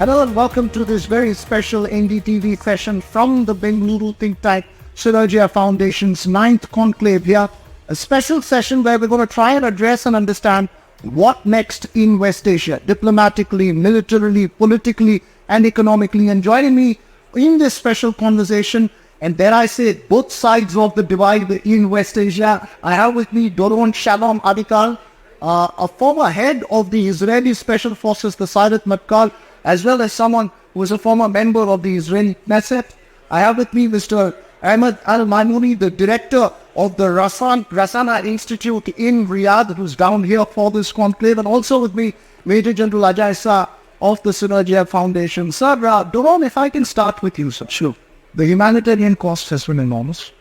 Hello and welcome to this very special NDTV session from the Bengaluru think tank Synergia Foundation's 9th conclave here. A special session where we're going to try and address and understand what next in West Asia, diplomatically, militarily, politically and economically. And joining me in this special conversation, and dare I say it, both sides of the divide in West Asia, I have with me Doron Shalom Adikal, a former head of the Israeli Special Forces, the Sayeret Matkal, as well as someone who was a former member of the Israeli Knesset. I have with me Mr. Ahmed Al-Maimouni, the director of the Rasana Institute in Riyadh, who's down here for this conclave, and also with me, Major General Ajay Shah of the Synergia Foundation. Sir, Doron, if I can start with you, sir. Sure. The humanitarian cost has been enormous.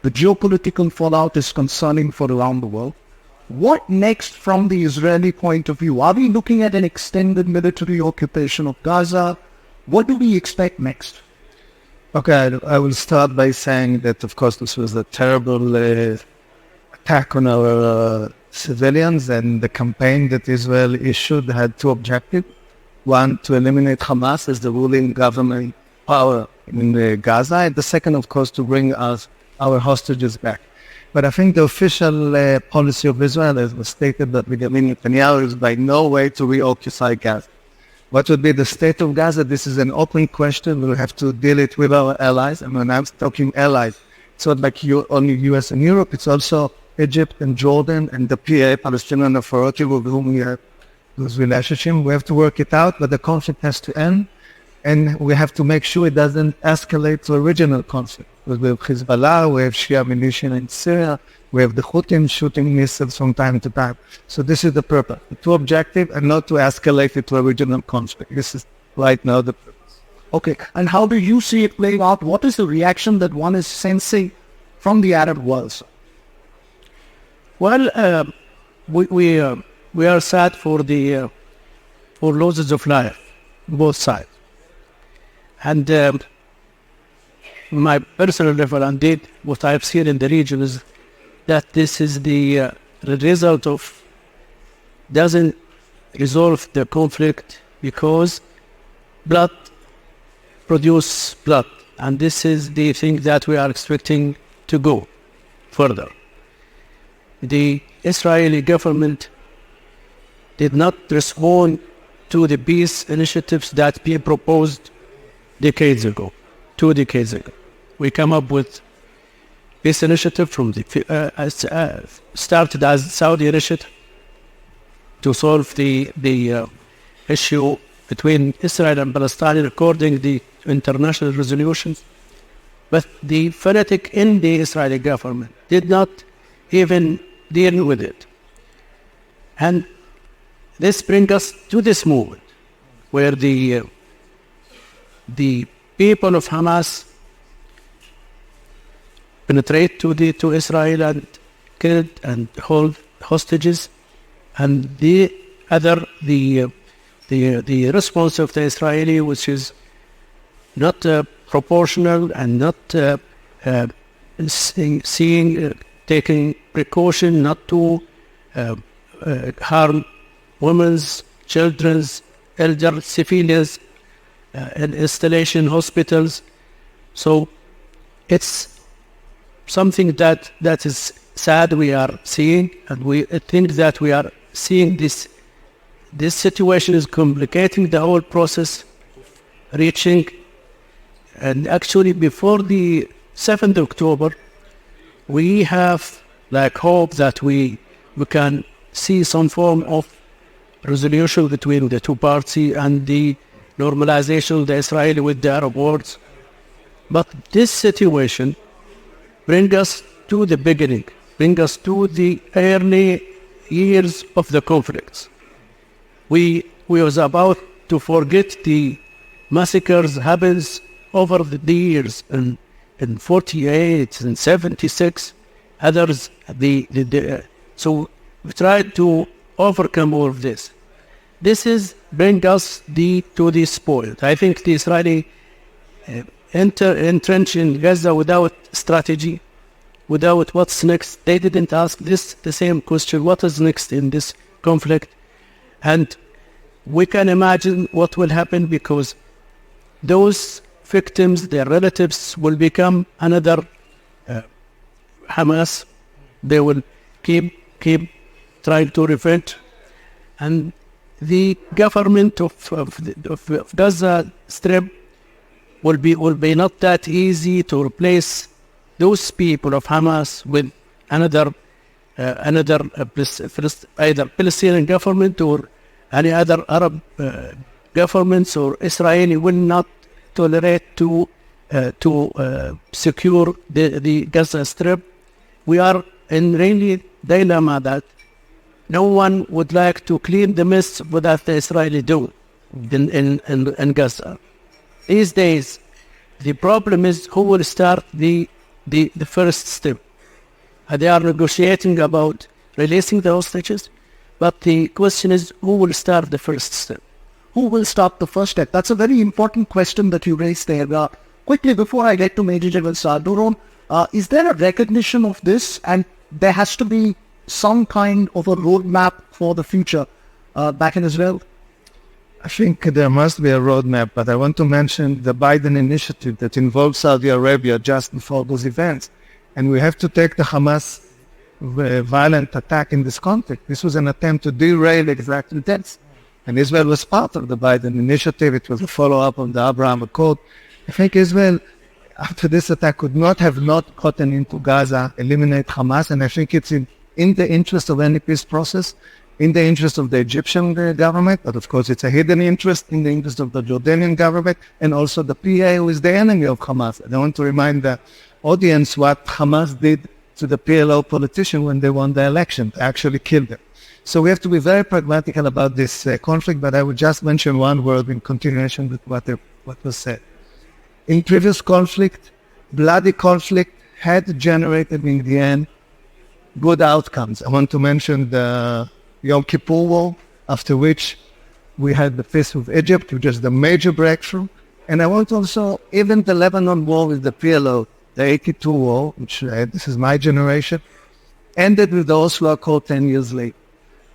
The geopolitical fallout is concerning for around the world. What next from the Israeli point of view? Are we looking at an extended military occupation of Gaza? What do we expect next? Okay, I will start by saying that, of course, this was a terrible attack on our civilians, and the campaign that Israel issued had two objectives. One, to eliminate Hamas as the ruling government power in Gaza, and the second, of course, to bring our hostages back. But I think the official policy of Israel, as was stated, that Benjamin Netanyahu is by no way to reoccupy Gaza. What would be the state of Gaza? This is an open question. We'll have to deal it with our allies. And when I'm talking allies, it's not like only US and Europe. It's also Egypt and Jordan and the PA, Palestinian Authority, with whom we have those relationships. We have to work it out, but the conflict has to end. And we have to make sure it doesn't escalate to a regional conflict. We have Hezbollah, we have Shia militia in Syria, we have the Houthis shooting missiles from time to time. So this is the purpose. The two objectives are not to escalate it to a regional conflict. This is right now the purpose. Okay, and how do you see it playing out? What is the reaction that one is sensing from the Arab world, sir? Well, we are sad for losses of life, both sides. And my personal level, indeed, what I've seen in the region is that this is the result of doesn't resolve the conflict because blood produces blood. And this is the thing that we are expecting to go further. The Israeli government did not respond to the peace initiatives that we proposed 2 decades ago. We come up with this initiative from the started as Saudi initiative to solve the issue between Israel and Palestine according to the international resolutions. But the fanatic in the Israeli government did not even deal with it. And this brings us to this moment where the people of Hamas penetrate to Israel and killed and hold hostages, and the response of the Israeli, which is not proportional and not taking precaution not to harm women's, children's, elder civilians, and installation hospitals. So it's something that is sad we are seeing, and we think that we are seeing this situation is complicating the whole process, reaching, and actually before the 7th October, we have hope that we can see some form of resolution between the two parties and the normalization of the Israeli with the Arab world. But this situation brings us to the beginning, brings us to the early years of the conflicts. We was about to forget the massacres happens over the years in 48 and 76. Others, so we tried to overcome all of this. This is bring us to this point. I think the Israeli entrench in Gaza without strategy, without what's next. They didn't ask the same question, what is next in this conflict? And we can imagine what will happen, because those victims, their relatives, will become another Hamas. They will keep trying to revenge, and the government of Gaza Strip will be not that easy to replace those people of Hamas with another either Palestinian government or any other Arab governments, or Israeli will not tolerate to secure the Gaza Strip. We are in really dilemma that no one would like to clean the mess without the Israeli do in Gaza. These days, the problem is who will start the first step. They are negotiating about releasing the hostages, but the question is who will start the first step. Who will start the first step? That's a very important question that you raised there. Quickly, before I get to Major General Doron, is there a recognition of this, and there has to be some kind of a roadmap for the future back in Israel? I think there must be a roadmap, but I want to mention the Biden initiative that involves Saudi Arabia just before those events. And we have to take the Hamas violent attack in this context. This was an attempt to derail exactly that. And Israel was part of the Biden initiative. It was a follow-up on the Abraham Accord. I think Israel, after this attack, could not have not gotten into Gaza, eliminate Hamas, and I think it's in the interest of any peace process, in the interest of the Egyptian government, but of course it's a hidden interest in the interest of the Jordanian government, and also the PA, who is the enemy of Hamas. I want to remind the audience what Hamas did to the PLO politician when they won the election. They actually killed them. So we have to be very pragmatic about this conflict, but I would just mention one word in continuation with what was said. In previous conflict, bloody conflict had generated in the end good outcomes. I want to mention the Yom Kippur War, after which we had the peace with Egypt, which is the major breakthrough. And I want also, even the Lebanon war with the PLO, the 82 war, which this is my generation, ended with the Oslo Accord 10 years later.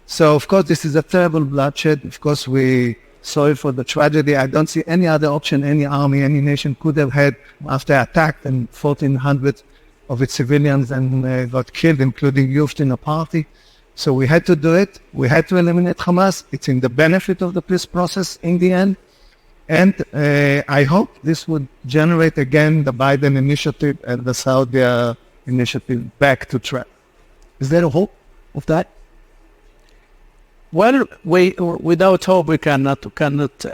So, of course, this is a terrible bloodshed. Of course, we sorry for the tragedy. I don't see any other option any army, any nation could have had after attack, and 1,400 of its civilians and got killed, including youth in a party. So we had to do it. We had to eliminate Hamas. It's in the benefit of the peace process in the end. And I hope this would generate again the Biden initiative and the Saudi initiative back to track. Is there a hope of that? Well, without hope we cannot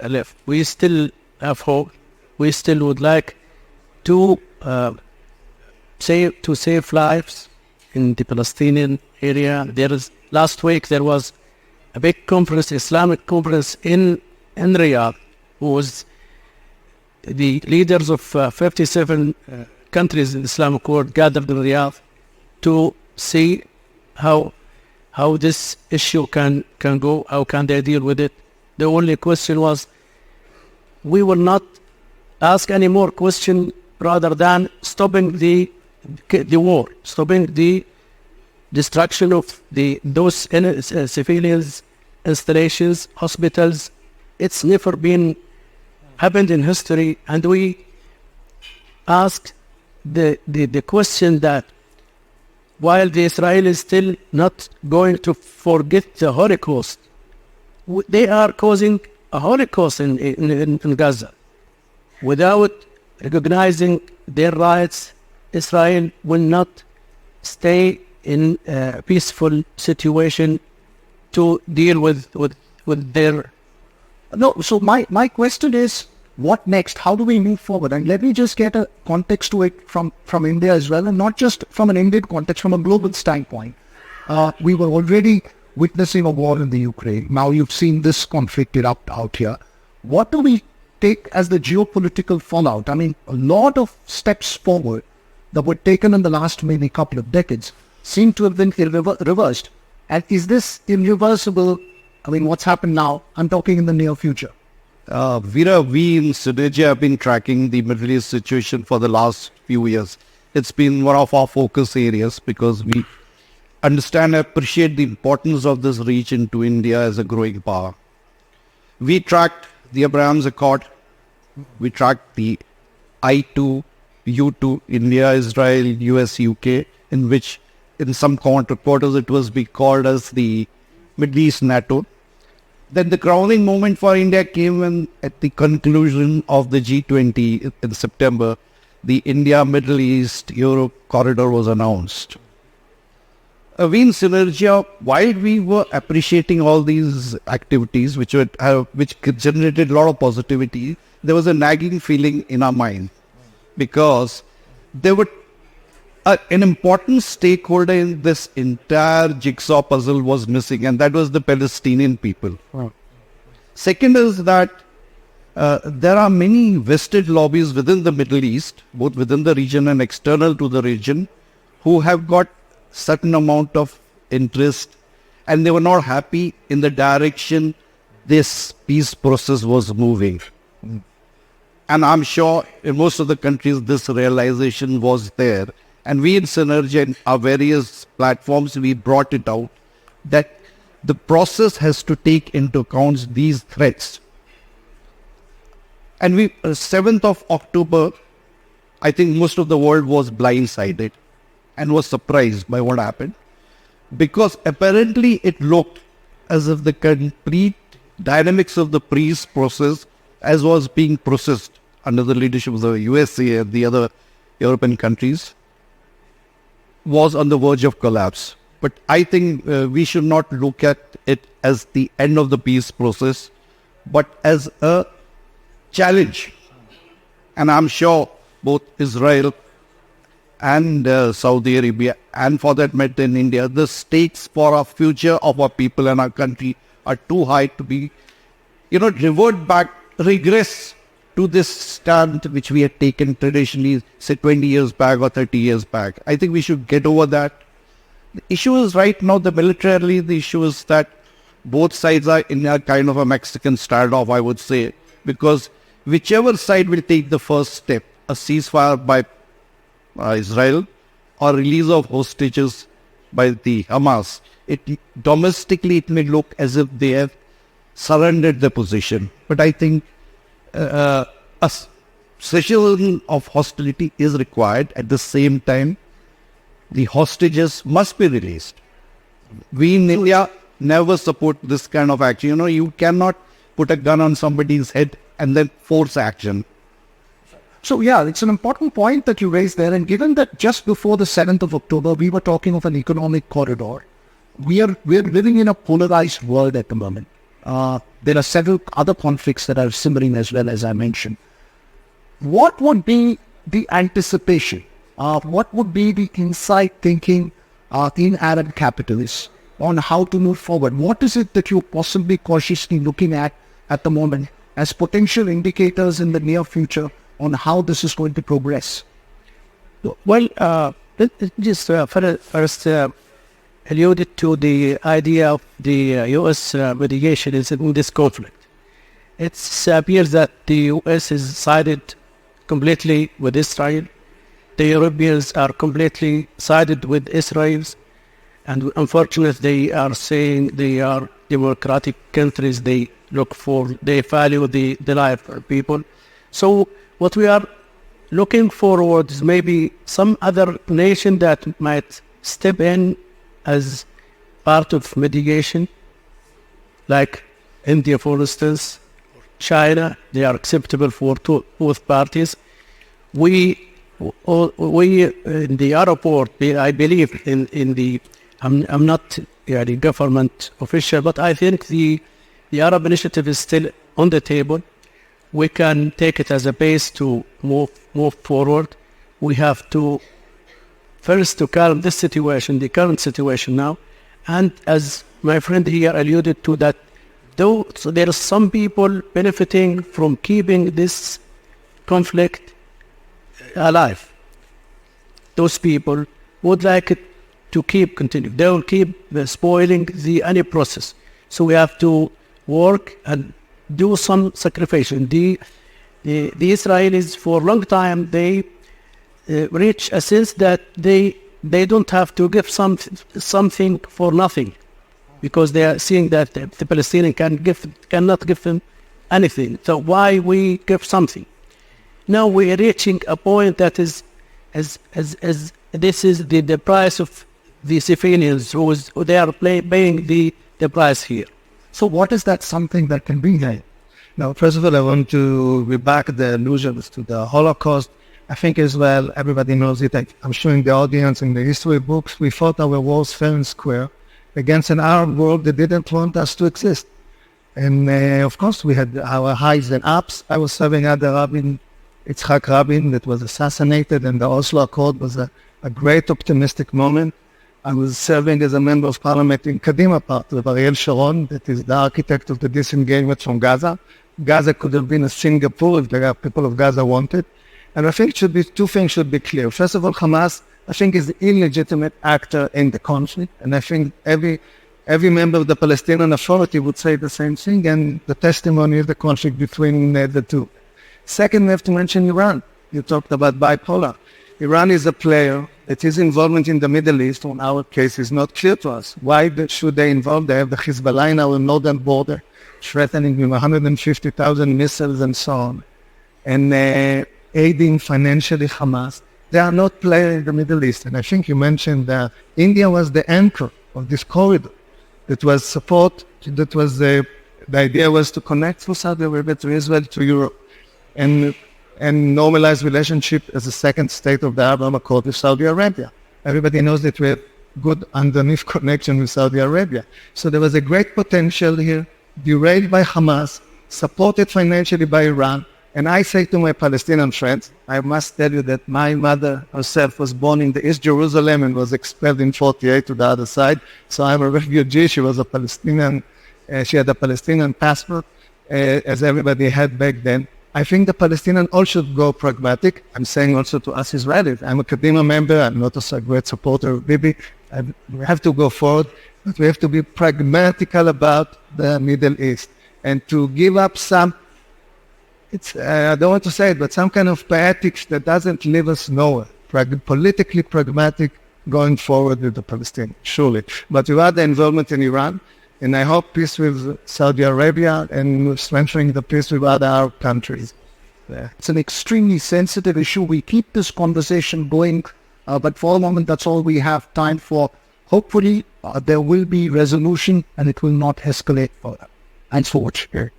live. We still have hope. We still would like to save lives in the Palestinian area. Last week there was a big conference, Islamic conference in Riyadh, who was the leaders of 57 countries in the Islamic world gathered in Riyadh to see how this issue can go, how can they deal with it. The only question was, we will not ask any more question rather than stopping the war, stopping the destruction of those civilians, installations, hospitals. It's never been happened in history, and we asked the question that while the Israelis still not going to forget the Holocaust, they are causing a Holocaust in Gaza. Without recognizing their rights, Israel will not stay in a peaceful situation to deal with their... No, so my question is, what next? How do we move forward? And let me just get a context to it from India as well, and not just from an Indian context, from a global standpoint. We were already witnessing a war in the Ukraine. Now you've seen this conflict erupt out here. What do we take as the geopolitical fallout? I mean, a lot of steps forward that were taken in the last maybe couple of decades seem to have been reversed. And is this irreversible? I mean, what's happened now? I'm talking in the near future. Veera, we in Synergy have been tracking the Middle East situation for the last few years. It's been one of our focus areas because we understand and appreciate the importance of this region to India as a growing power. We tracked the Abraham Accord. We tracked the I2, U2, India, Israel, US, UK, in which in some quarters it was being called as the Middle East NATO. Then the crowning moment for India came when at the conclusion of the G20 in September, the India, Middle East, Europe corridor was announced. We in Synergia, while we were appreciating all these activities which generated a lot of positivity, there was a nagging feeling in our mind because there were an important stakeholder in this entire jigsaw puzzle was missing, and that was the Palestinian people. Wow. Second is that there are many vested lobbies within the Middle East, both within the region and external to the region, who have got certain amount of interest, and they were not happy in the direction this peace process was moving. And I'm sure in most of the countries this realization was there. And we in Synergy and our various platforms, we brought it out that the process has to take into account these threats. And 7th of October, I think most of the world was blindsided and was surprised by what happened, because apparently it looked as if the complete dynamics of the peace process, as was being processed under the leadership of the USA and the other European countries, was on the verge of collapse. But I think we should not look at it as the end of the peace process, but as a challenge. And I'm sure both Israel and Saudi Arabia, and for that matter in India, the stakes for our future of our people and our country are too high to be, regress to this stand which we had taken traditionally, say 20 years back or 30 years back. I think we should get over that. The issue is right now, militarily, the issue is that both sides are in a kind of a Mexican standoff, I would say, because whichever side will take the first step, a ceasefire by Israel or release of hostages by the Hamas, domestically it may look as if they have surrendered the position. But I think a cessation of hostility is required. At the same time, the hostages must be released. We in India never support this kind of action. You cannot put a gun on somebody's head and then force action. So yeah, it's an important point that you raised there. And given that just before the 7th of October, we were talking of an economic corridor, we're living in a polarized world at the moment. There are several other conflicts that are simmering as well, as I mentioned. What would be the anticipation? What would be the inside thinking in Arab capitalists on how to move forward? What is it that you're possibly cautiously looking at the moment as potential indicators in the near future on how this is going to progress? Well, let's just first alluded to the idea of the U.S. mediation in this conflict. It appears that the U.S. is sided completely with Israel. The Europeans are completely sided with Israel. And unfortunately, they are saying they are democratic countries. They value the life of people. So what we are looking forward is maybe some other nation that might step in as part of mediation, like India, for instance, China. They are acceptable for both parties. We in the Arab world, I believe in the. I'm not the government official, but I think the Arab initiative is still on the table. We can take it as a base to move forward. We have to first to calm this situation, the current situation now, and as my friend here alluded to, that though so there are some people benefiting from keeping this conflict alive. Those people would like it to continue. They will keep spoiling any process. So we have to work and do some sacrifice. The Israelis for a long time they reach a sense that they don't have to give something for nothing. because they are seeing that the Palestinian cannot give them anything. So why we give something? Now we are reaching a point that is as this is the price of the civilians who they are paying the price here. So what is that something that can be there? Now, first of all, I want to reback the allusions to the Holocaust. I think as well, everybody knows it. I'm showing the audience in the history books. We fought our wars fair and square against an Arab world that didn't want us to exist. And of course, we had our highs and ups. I was serving under Yitzhak Rabin, that was assassinated, and the Oslo Accord was a great optimistic moment. I was serving as a member of parliament in Kadima part with Ariel Sharon, that is the architect of the disengagement from Gaza. Gaza could have been a Singapore if the people of Gaza wanted. And I think two things should be clear. First of all, Hamas, I think, is the illegitimate actor in the conflict. And I think every member of the Palestinian Authority would say the same thing. And the testimony of the conflict between the two. Second, we have to mention Iran. You talked about bipolar. Iran is a player that his involvement in the Middle East, in our case, is not clear to us. Why should they involve? They have the Hezbollah in our northern border, threatening with 150,000 missiles and so on, and aiding financially Hamas. They are not players in the Middle East. And I think you mentioned that India was the anchor of this corridor. That was the idea was to connect from Saudi Arabia to Israel to Europe. And normalize relationship as a second state of the Abraham Accord with Saudi Arabia. Everybody knows that we have good underneath connection with Saudi Arabia. So there was a great potential here, derailed by Hamas, supported financially by Iran. And I say to my Palestinian friends, I must tell you that my mother herself was born in the East Jerusalem and was expelled in 1948 to the other side. So I'm a refugee. She was a Palestinian. She had a Palestinian passport, as everybody had back then. I think the Palestinians all should go pragmatic. I'm saying also to us Israelis. I'm a Kadima member. I'm not a great supporter of Bibi. We have to go forward, but we have to be pragmatical about the Middle East and to give up some, I don't want to say it, but some kind of poetics that doesn't leave us nowhere. Politically pragmatic going forward with the Palestinians, surely. But without the involvement in Iran, and I hope peace with Saudi Arabia and strengthening the peace with other Arab countries. Yeah. It's an extremely sensitive issue. We keep this conversation going, but for the moment, that's all we have time for. Hopefully, there will be resolution and it will not escalate further. Thanks for watching.